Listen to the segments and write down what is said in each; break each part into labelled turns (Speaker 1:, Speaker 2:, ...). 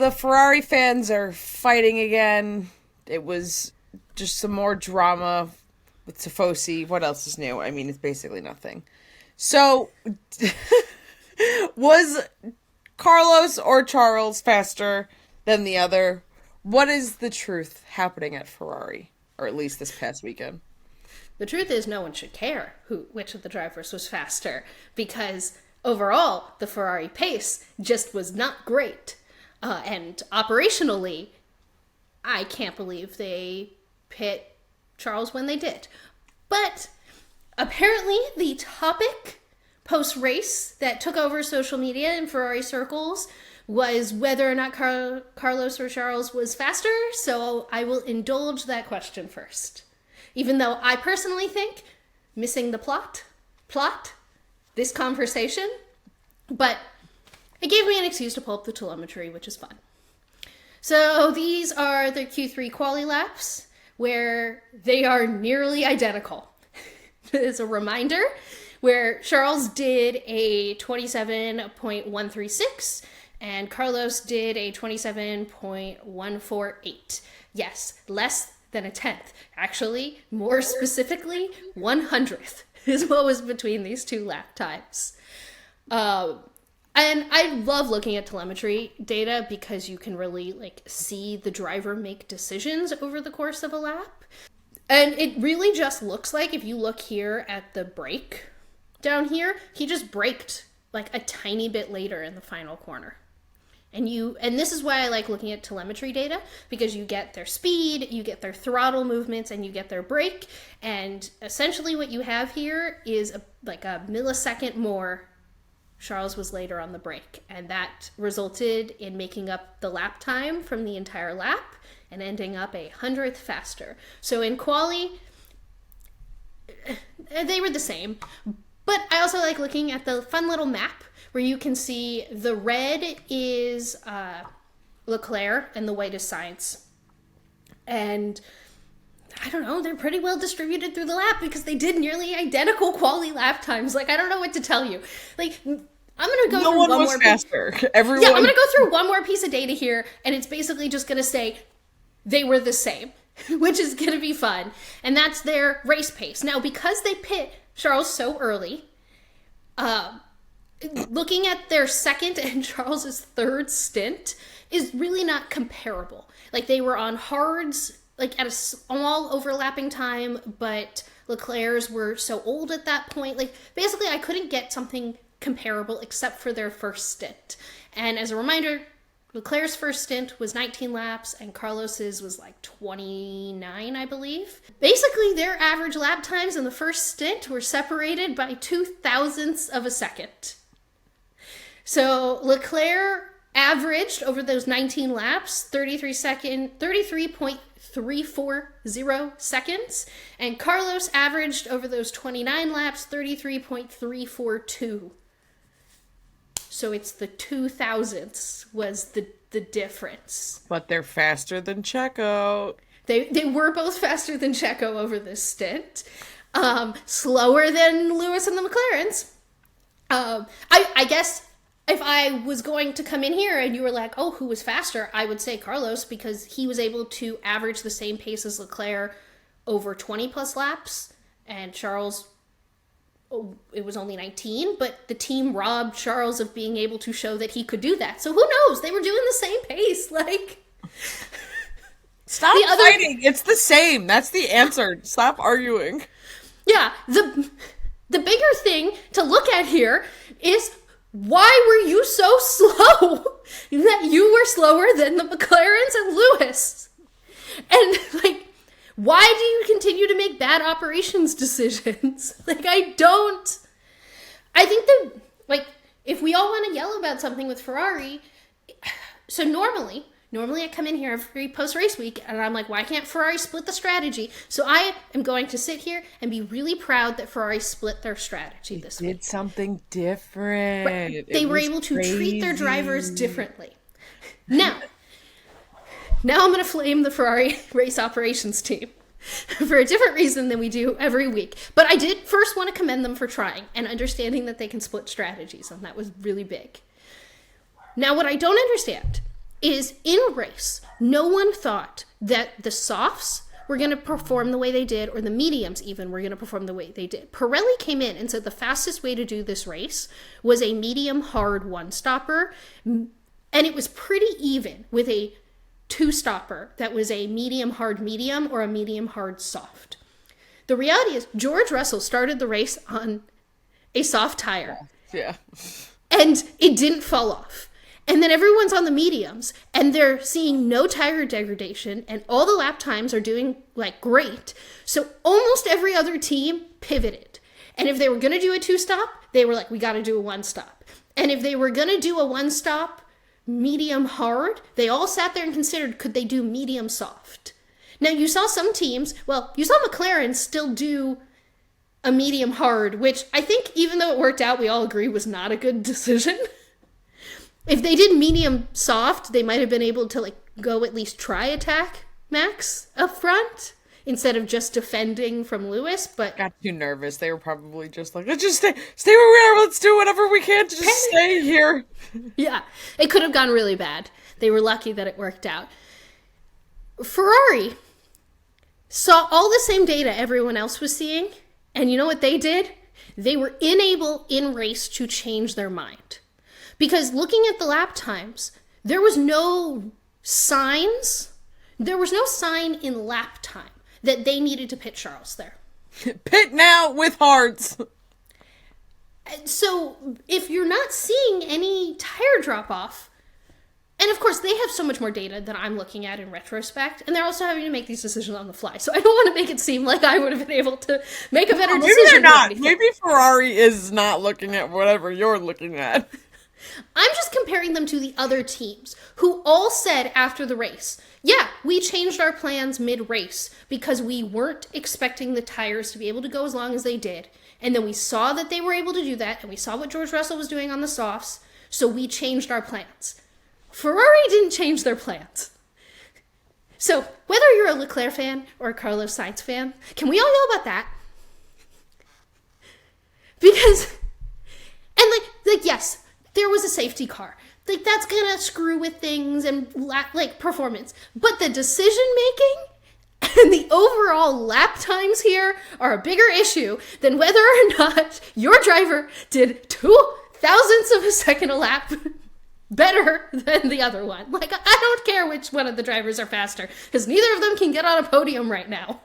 Speaker 1: The Ferrari fans are fighting again. It was just some more drama with Tifosi. What else is new? I mean, it's basically nothing. So, was Carlos or Charles faster than the other? What is the truth happening at Ferrari, or at least this past weekend?
Speaker 2: The truth is no one should care which of the drivers was faster, because overall, the Ferrari pace just was not great. And operationally, I can't believe they pit Charles when they did. But apparently the topic post-race that took over social media in Ferrari circles was whether or not Carlos or Charles was faster, so I will indulge that question first. Even though I personally think missing the plot, this conversation, but it gave me an excuse to pull up the telemetry, which is fun. So these are the Q3 quali laps, where they are nearly identical. As a reminder, where Charles did a 27.136 and Carlos did a 27.148. Yes, less than a tenth. Actually, more specifically, 100th is what was between these two lap times. And I love looking at telemetry data because you can really see the driver make decisions over the course of a lap. And it really just looks like, if you look here at the brake down here, he just braked a tiny bit later in the final corner. And this is why I like looking at telemetry data, because you get their speed, you get their throttle movements, and you get their brake. And essentially what you have here is a millisecond more Charles was later on the brake, and that resulted in making up the lap time from the entire lap and ending up 100th faster. So in quali, they were the same. But I also like looking at the fun little map where you can see the red is Leclerc and the white is Sainz. And I don't know, they're pretty well distributed through the lap because they did nearly identical quali lap times. I don't know what to tell you. I'm going to go through one more
Speaker 1: faster. Everyone.
Speaker 2: Yeah, I'm going to go through one more piece of data here, and it's basically just going to say they were the same, which is going to be fun. And that's their race pace. Now, because they pit Charles so early, looking at their second and Charles's third stint is really not comparable. They were on hards, at a small overlapping time, but Leclerc's were so old at that point. Basically, I couldn't get something comparable except for their first stint. And as a reminder, Leclerc's first stint was 19 laps and Carlos's was 29, I believe. Basically, their average lap times in the first stint were separated by 0.02 of a second. So Leclerc averaged over those 19 laps 33.340 seconds, and Carlos averaged over those 29 laps 33.342. So it's the 0.02 was the difference.
Speaker 1: But they're faster than Checo.
Speaker 2: They were both faster than Checo over this stint. Slower than Lewis and the McLarens. I guess if I was going to come in here and you were like, oh, who was faster? I would say Carlos, because he was able to average the same pace as Leclerc over 20 plus laps. And Charles, it was only 19, but the team robbed Charles of being able to show that he could do that. So who knows? They were doing the same pace.
Speaker 1: Stop fighting. It's the same. That's the answer. Stop arguing.
Speaker 2: Yeah. The bigger thing to look at here is, why were you so slow that you were slower than the McLarens and Lewis? And, why do you continue to make bad operations decisions? I think if we all want to yell about something with Ferrari, so normally I come in here every post-race week and I'm like, why can't Ferrari split the strategy? So I am going to sit here and be really proud that Ferrari split their strategy this week.
Speaker 1: Did something different.
Speaker 2: Right. They were able to treat their drivers differently. Now I'm going to flame the Ferrari race operations team for a different reason than we do every week. But I did first want to commend them for trying and understanding that they can split strategies, and that was really big. Now, what I don't understand is in race, no one thought that the softs were going to perform the way they did, or the mediums even were going to perform the way they did. Pirelli came in and said the fastest way to do this race was a medium hard one-stopper, and it was pretty even with a two-stopper that was a medium hard medium or a medium hard soft. The reality is George Russell started the race on a soft tire.
Speaker 1: Yeah.
Speaker 2: And it didn't fall off. And then everyone's on the mediums, and they're seeing no tire degradation, and all the lap times are doing, like, great. So almost every other team pivoted. And if they were going to do a two-stop, they were like, we got to do a one-stop. And if they were going to do a one-stop medium hard, they all sat there and considered, could they do medium soft? Now, you saw some teams, well, you saw McLaren still do a medium hard, which I think, even though it worked out, we all agree was not a good decision. If they did medium soft, they might have been able to, like, go at least try attack Max up front instead of just defending from Lewis. But
Speaker 1: got too nervous. They were probably just like, let's just stay where we are. Let's do whatever we can to just stay here.
Speaker 2: Yeah, it could have gone really bad. They were lucky that it worked out. Ferrari saw all the same data everyone else was seeing, and you know what they did? They were unable in race to change their mind. Because looking at the lap times, there was no signs. There was no sign in lap time that they needed to pit Charles there.
Speaker 1: Pit now with hearts.
Speaker 2: So if you're not seeing any tire drop off, and of course they have so much more data than I'm looking at in retrospect, and they're also having to make these decisions on the fly. So I don't want to make it seem like I would have been able to make a better decision.
Speaker 1: Maybe they're not. Maybe Ferrari is not looking at whatever you're looking at.
Speaker 2: I'm just comparing them to the other teams who all said after the race, yeah, we changed our plans mid-race because we weren't expecting the tires to be able to go as long as they did. And then we saw that they were able to do that, and we saw what George Russell was doing on the softs, so we changed our plans. Ferrari didn't change their plans. So whether you're a Leclerc fan or a Carlos Sainz fan, can we all yell about that? Because, and like yes, there was a safety car. Like, that's gonna screw with things and, like, performance. But the decision-making and the overall lap times here are a bigger issue than whether or not your driver did 0.002 of a second a lap better than the other one. Like, I don't care which one of the drivers are faster, because neither of them can get on a podium right now.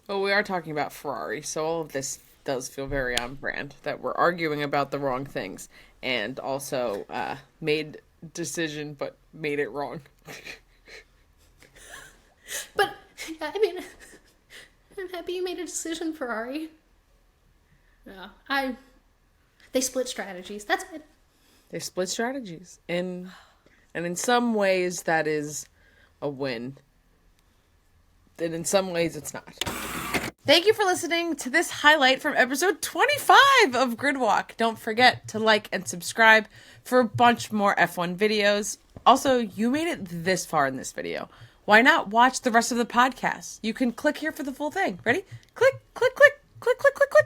Speaker 1: Well, we are talking about Ferrari, so all of this does feel very on brand, that we're arguing about the wrong things, and also made decision but made it wrong.
Speaker 2: But, I mean, I'm happy you made a decision, Ferrari. No, they split strategies. That's it.
Speaker 1: They split strategies. And in some ways that is a win. And in some ways it's not. Thank you for listening to this highlight from episode 25 of Gridwalk. Don't forget to like and subscribe for a bunch more F1 videos. Also, you made it this far in this video. Why not watch the rest of the podcast? You can click here for the full thing. Ready? Click, click, click, click, click, click, click.